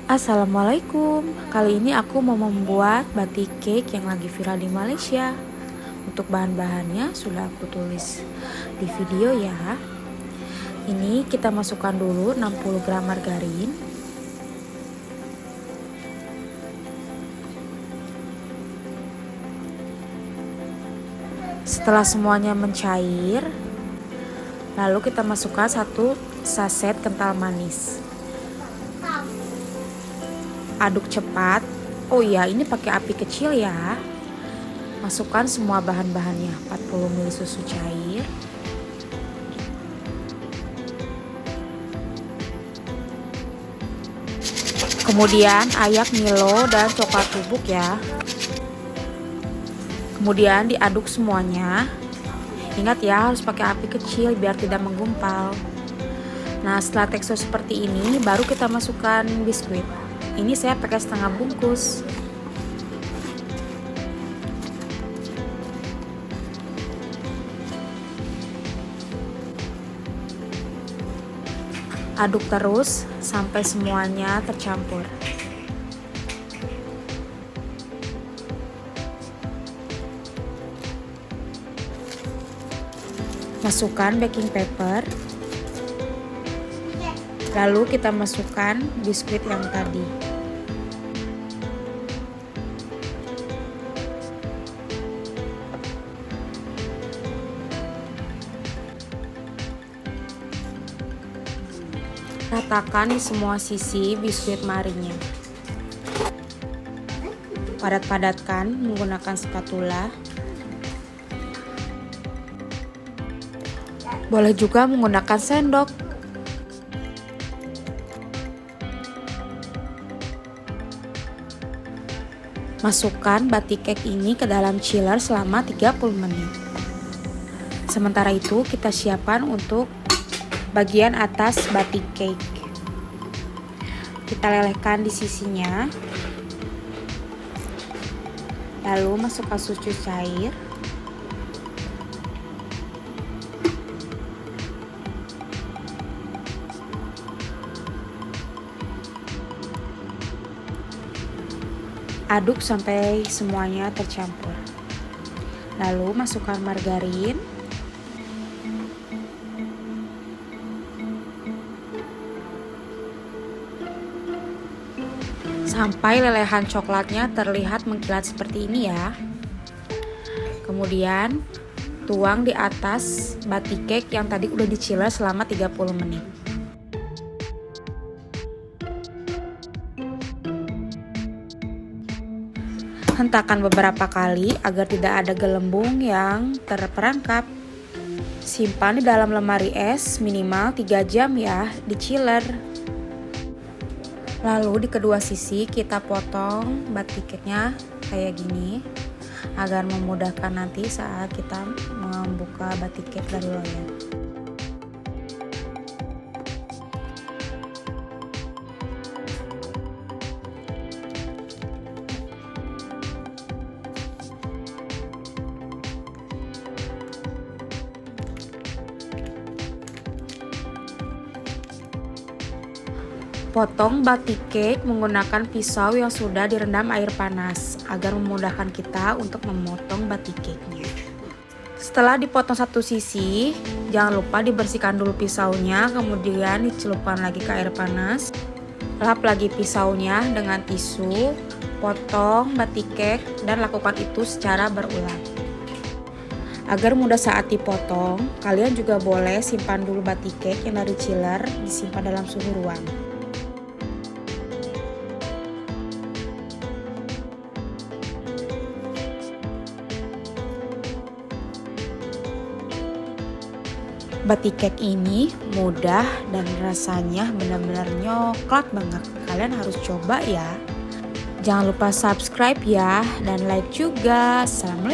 Assalamualaikum. Kali ini aku mau membuat batik cake yang lagi viral di Malaysia. Untuk bahan-bahannya sudah aku tulis di video ya. Ini kita masukkan dulu 60 gram margarin. Setelah semuanya mencair, lalu kita masukkan 1 saset kental manis. Aduk cepat. Oh iya, ini pakai api kecil ya. Masukkan semua bahan-bahannya. 40 ml susu cair. Kemudian ayak Milo dan coklat bubuk ya. Kemudian diaduk semuanya. Ingat ya, harus pakai api kecil biar tidak menggumpal. Nah, setelah tekstur seperti ini, baru kita masukkan biskuit. Ini saya pakai setengah bungkus. Aduk terus sampai semuanya tercampur. Masukkan baking paper. Lalu kita masukkan biskuit yang tadi. Ratakan di semua sisi biskuit marinya. Padat-padatkan menggunakan spatula. Boleh juga menggunakan sendok. Masukkan batik cake ini ke dalam chiller selama 30 menit. Sementara itu kita siapkan untuk bagian atas batik cake. Kita lelehkan di sisinya. Lalu masukkan susu cair. Aduk sampai semuanya tercampur. Lalu masukkan margarin. Sampai lelehan coklatnya terlihat mengkilat seperti ini ya. Kemudian tuang di atas batik cake yang tadi udah di-chiller selama 30 menit. Hentakan beberapa kali agar tidak ada gelembung yang terperangkap. Simpan di dalam lemari es minimal 3 jam ya, di chiller. Lalu di kedua sisi kita potong batik cake-nya kayak gini agar memudahkan nanti saat kita membuka batik cake dari loyang. Potong batik cake menggunakan pisau yang sudah direndam air panas agar memudahkan kita untuk memotong batik cake-nya. Setelah dipotong satu sisi, jangan lupa dibersihkan dulu pisaunya, kemudian dicelupkan lagi ke air panas. Lap lagi pisaunya dengan tisu, potong batik cake dan lakukan itu secara berulang. Agar mudah saat dipotong, kalian juga boleh simpan dulu batik cake yang dari chiller, disimpan dalam suhu ruang. Batik cake ini mudah dan rasanya benar-benar nyoklat banget. Kalian harus coba ya. Jangan lupa subscribe ya dan like juga. Assalamualaikum.